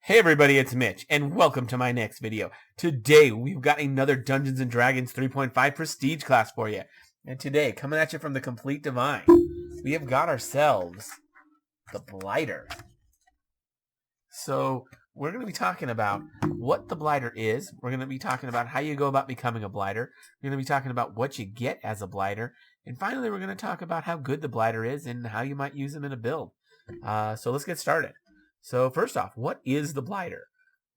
Hey everybody, it's Mitch, and welcome to my next video. Today, we've got another Dungeons & Dragons 3.5 Prestige class for you. And today, coming at you from the Complete Divine, we have got ourselves the Blighter. So, we're going to be talking about what the Blighter is. We're going to be talking about how you go about becoming a Blighter. We're going to be talking about what you get as a Blighter. And finally, we're going to talk about how good the Blighter is and how you might use him in a build. So let's get started. So first off, what is the Blighter?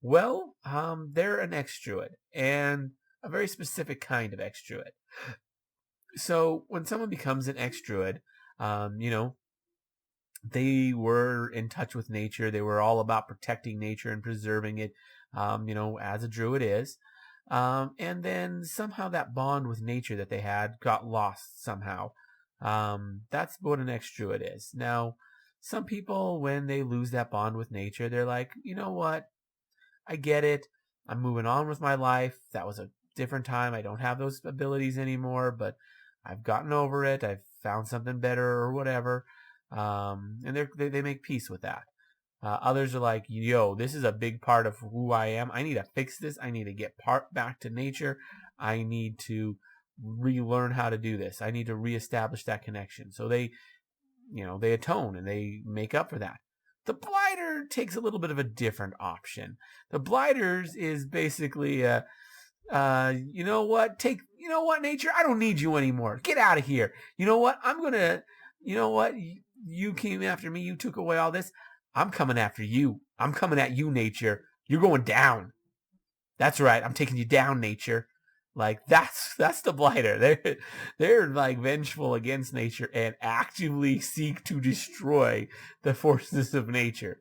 Well, they're an X-Druid, and a very specific kind of X-Druid. So when someone becomes an X-Druid, they were in touch with nature. They were all about protecting nature and preserving it, as a Druid is. And then somehow that bond with nature that they had got lost somehow. That's what an X-Druid is. Now, some people, when they lose that bond with nature, they're like, you know what? I get it. I'm moving on with my life. That was a different time. I don't have those abilities anymore, but I've gotten over it. I've found something better or whatever. And they make peace with that. Others are like, yo, this is a big part of who I am. I need to fix this. I need to get back to nature. I need to relearn how to do this. I need to reestablish that connection. So they atone and they make up for that. The Blighter takes a little bit of a different option. The Blighters is basically, nature, I don't need you anymore. Get out of here. You know what? You came after me. You took away all this. I'm coming after you. I'm coming at you, nature. You're going down. That's right. I'm taking you down, nature. Like that's the Blighter. They're like vengeful against nature and actively seek to destroy the forces of nature.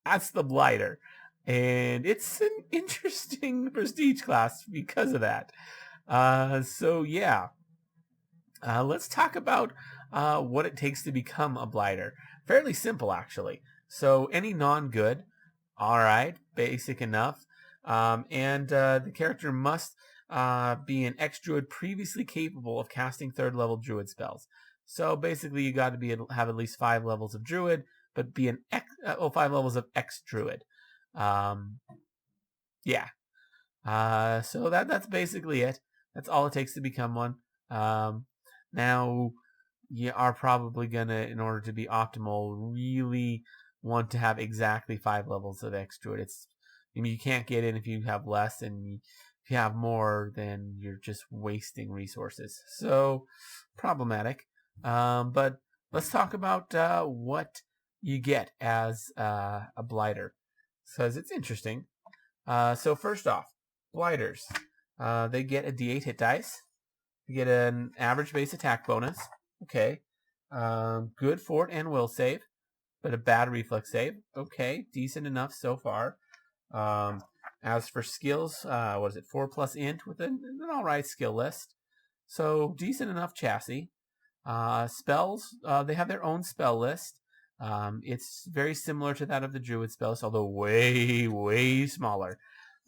That's the Blighter, and it's an interesting prestige class because of that. Let's talk about what it takes to become a Blighter. Fairly simple, actually. So any non-good, all right, basic enough, and the character must be an X-Druid previously capable of casting 3rd level Druid spells. So basically, you got to have at least 5 levels of Druid, but be 5 levels of X-Druid. So that's basically it. That's all it takes to become one. Now, you are probably gonna, in order to be optimal, really want to have exactly 5 levels of X-Druid. You can't get in if you have less, and if you have more, then you're just wasting resources. So, problematic. But let's talk about what you get as a Blighter, because it's interesting. So first off, Blighters. They get a D8 hit dice. They get an average base attack bonus. Okay. Good fort and will save, but a bad reflex save. Okay, decent enough so far. As for skills, 4+ int with an alright skill list. So decent enough chassis. Spells, they have their own spell list. It's very similar to that of the Druid spells, although way, way smaller.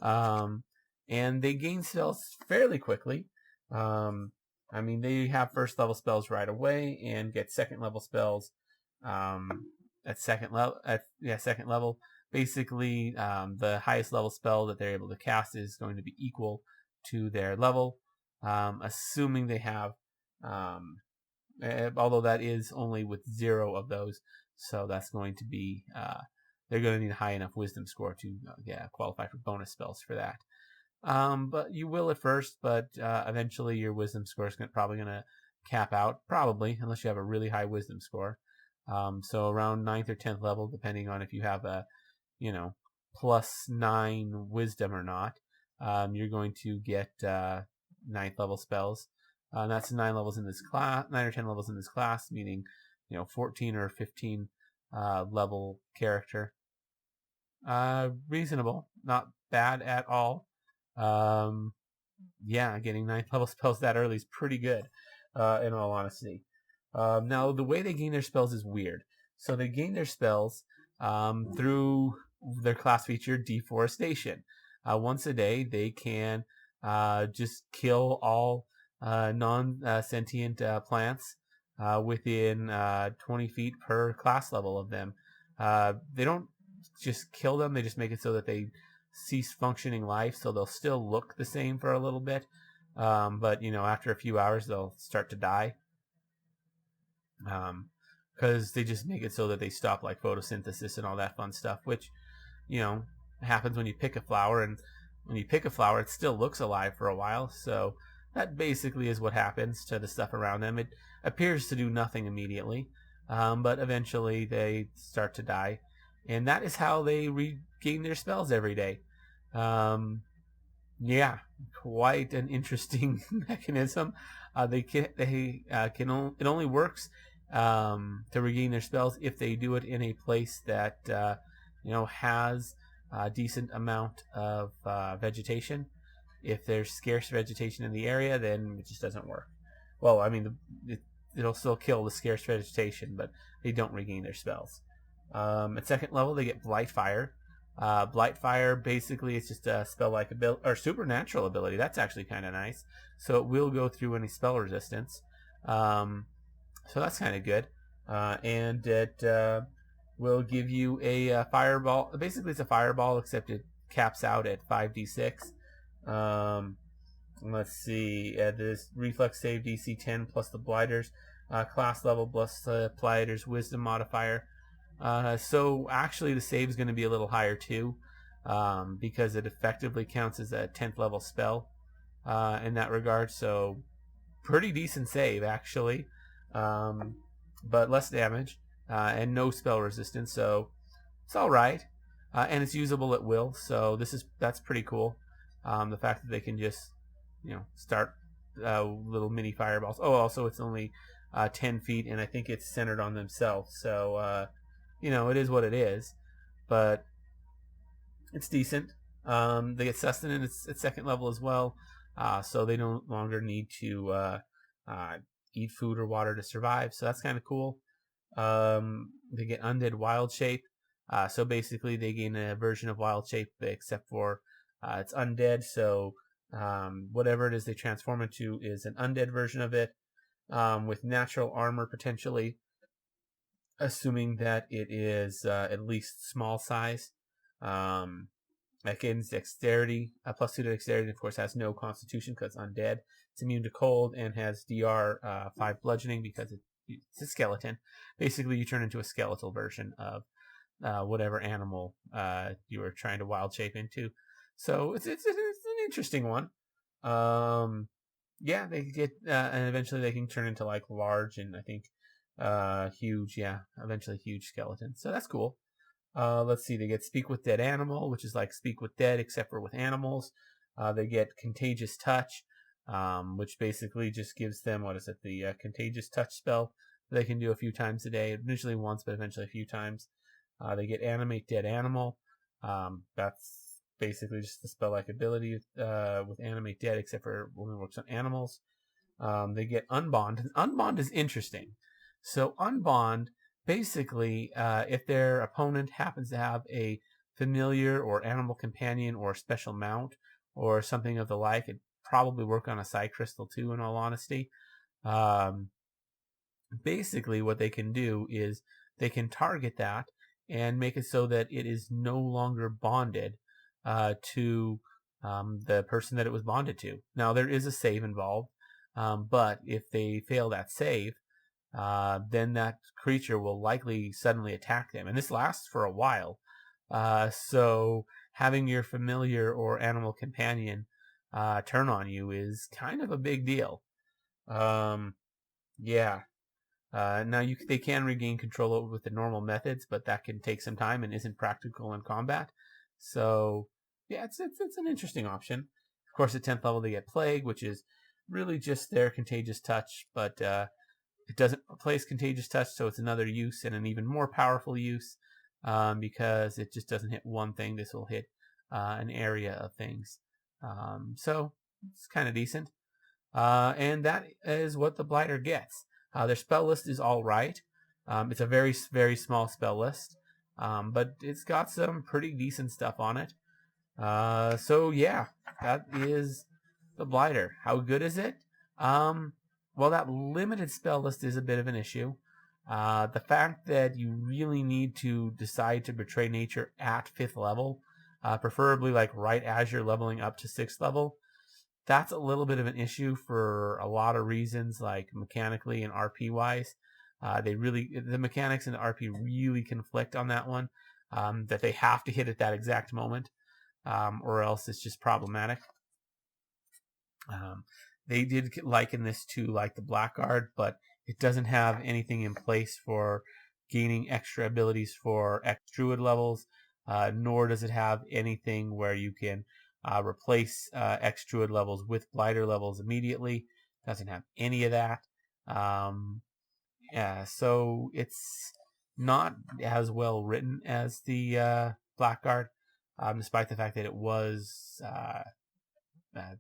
And they gain spells fairly quickly. They have 1st level spells right away and get 2nd level spells at second level. Basically, the highest level spell that they're able to cast is going to be equal to their level, assuming they have, although that is only with 0 of those, so that's going to be, they're going to need a high enough wisdom score to qualify for bonus spells for that. But you will at first, but eventually your wisdom score is probably going to cap out, probably, unless you have a really high wisdom score. So around 9th or 10th level, depending on if you have a +9 wisdom or not, you're going to get 9th level spells. That's 9 levels in this class, 9 or 10 levels in this class, meaning 14 or 15 level character. Reasonable, not bad at all. Getting 9th level spells that early is pretty good, in all honesty. Now, the way they gain their spells is weird. So they gain their spells through their class feature, Deforestation. Once a day, they can just kill all non-sentient plants within 20 feet per class level of them. They don't just kill them. They just make it so that they cease functioning life, so they'll still look the same for a little bit. But after a few hours, they'll start to die. Because they just make it so that they stop like photosynthesis and all that fun stuff, which happens when you pick a flower, and when you pick a flower, it still looks alive for a while. So that basically is what happens to the stuff around them. It appears to do nothing immediately, but eventually they start to die, and that is how they regain their spells every day. Yeah, quite an interesting mechanism. It only works to regain their spells if they do it in a place that has a decent amount of vegetation. If there's scarce vegetation in the area, then it just doesn't work. Well, I mean, it'll still kill the scarce vegetation, but they don't regain their spells. At second level, they get Blight Fire. Blight Fire basically is just a spell-like ability or supernatural ability. That's actually kind of nice. So it will go through any spell resistance. So that's kind of good. And it will give you a fireball. Basically, it's a fireball, except it caps out at 5d6. Let's see. This reflex save DC 10 plus the Blighters. Class level plus the Blighters Wisdom modifier. So actually the save is going to be a little higher too, because it effectively counts as a 10th level spell in that regard. So pretty decent save actually, but less damage and no spell resistance. So it's all right, and it's usable at will. So that's pretty cool. The fact that they can just start little mini fireballs. Oh, also it's only 10 feet, and I think it's centered on themselves. So it is what it is, but it's decent. They get sustenance at second level as well, so they no longer need to eat food or water to survive. So that's kind of cool. They get undead wild shape. So basically they gain a version of wild shape, except for it's undead. So whatever it is they transform into is an undead version of it, with natural armor potentially, assuming that it is at least small size. Against dexterity, plus 2 to dexterity, of course, has no constitution because it's undead. It's immune to cold and has DR 5 bludgeoning because it's a skeleton. Basically, you turn into a skeletal version of whatever animal you were trying to wild shape into. So it's an interesting one. Yeah, they get and eventually they can turn into like large and I think huge, eventually huge skeletons. So that's cool. Let's see, they get Speak with Dead Animal, which is like Speak with Dead, except for with animals. They get Contagious Touch, which basically just gives them, the Contagious Touch spell they can do a few times a day, initially once, but eventually a few times. They get Animate Dead Animal. That's basically just the spell-like ability with Animate Dead, except for when it works on animals. They get Unbond. Unbond is interesting. So Unbond, basically, if their opponent happens to have a familiar or animal companion or special mount or something of the like, it'd probably work on a psi crystal too, in all honesty. Basically, what they can do is they can target that and make it so that it is no longer bonded to the person that it was bonded to. Now, there is a save involved, but if they fail that save, then that creature will likely suddenly attack them. And this lasts for a while. So having your familiar or animal companion turn on you is kind of a big deal. Yeah. Now they can regain control over with the normal methods, but that can take some time and isn't practical in combat. So yeah, it's an interesting option. Of course, at 10th level they get Plague, which is really just their Contagious Touch, but it doesn't replace Contagious Touch, so it's another use and an even more powerful use, because it just doesn't hit one thing. This will hit an area of things. So it's kind of decent. And that is what the Blighter gets. Their spell list is all right. It's a very, very small spell list, but it's got some pretty decent stuff on it. So yeah, that is the Blighter. How good is it? Well, that limited spell list is a bit of an issue. The fact that you really need to decide to betray nature at 5th level, preferably like right as you're leveling up to 6th level, that's a little bit of an issue for a lot of reasons, like mechanically and RP wise. The mechanics and the RP really conflict on that one. That they have to hit at that exact moment, or else it's just problematic. They did liken this to like the Blackguard, but it doesn't have anything in place for gaining extra abilities for X Druid levels, nor does it have anything where you can replace X Druid levels with Blighter levels immediately. Doesn't have any of that. Yeah, so it's not as well written as the Blackguard, despite the fact that it was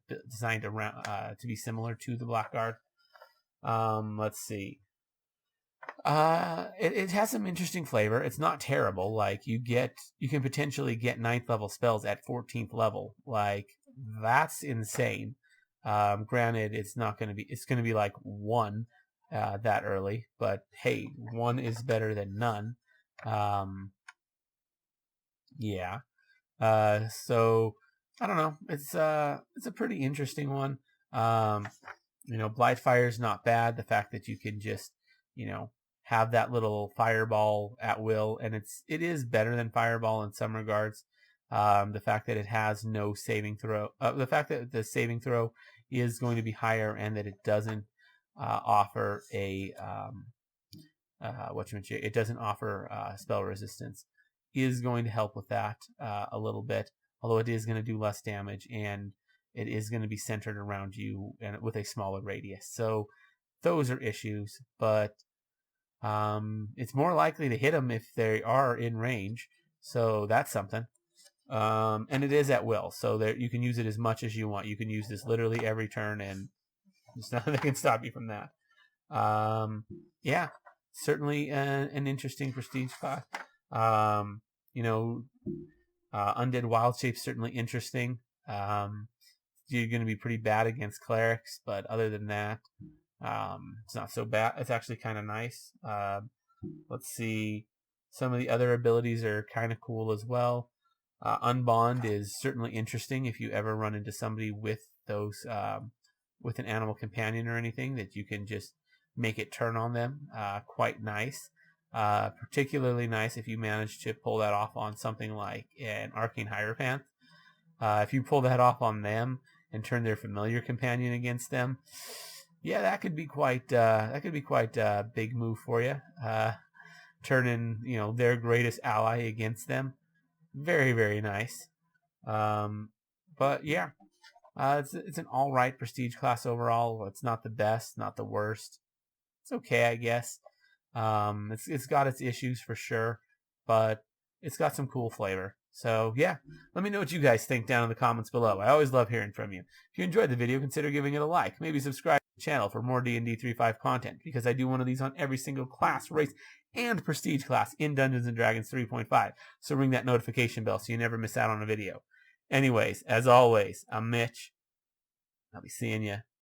designed around to be similar to the Blackguard. Let's see. It has some interesting flavor. It's not terrible. Like you can potentially get 9th level spells at 14th level. Like that's insane. Granted, it's not going to be. It's going to be like 1 that early, but hey, 1 is better than none. Yeah. So I don't know. It's a pretty interesting one. Blightfire is not bad. The fact that you can just, have that little fireball at will, and it is better than fireball in some regards. The fact that it has no saving throw, the fact that the saving throw is going to be higher, and that it doesn't offer it doesn't offer spell resistance, is going to help with that a little bit. Although it is going to do less damage, and it is going to be centered around you and with a smaller radius. So those are issues, but it's more likely to hit them if they are in range. So that's something. And it is at will, so there you can use it as much as you want. You can use this literally every turn, and there's nothing that can stop you from that. Yeah, certainly an interesting prestige class. Undead Wild Shape's certainly interesting. You're going to be pretty bad against clerics, but other than that, it's not so bad. It's actually kind of nice. Let's see. Some of the other abilities are kind of cool as well. Unbond is certainly interesting if you ever run into somebody with those, with an animal companion or anything, that you can just make it turn on them. Quite nice. Particularly nice if you manage to pull that off on something like an Arcane Hierophant. If you pull that off on them and turn their familiar companion against them, yeah, that could be quite a big move for you. Turning their greatest ally against them, very, very nice. But yeah, it's an all right prestige class overall. It's not the best, not the worst. It's okay, I guess. It's got its issues for sure, but it's got some cool flavor. So yeah, let me know what you guys think down in the comments below. I always love hearing from you. If you enjoyed the video, consider giving it a like. Maybe subscribe to the channel for more D&D 3.5 content, because I do one of these on every single class, race, and prestige class in Dungeons & Dragons 3.5. So ring that notification bell so you never miss out on a video. Anyways, as always, I'm Mitch. I'll be seeing you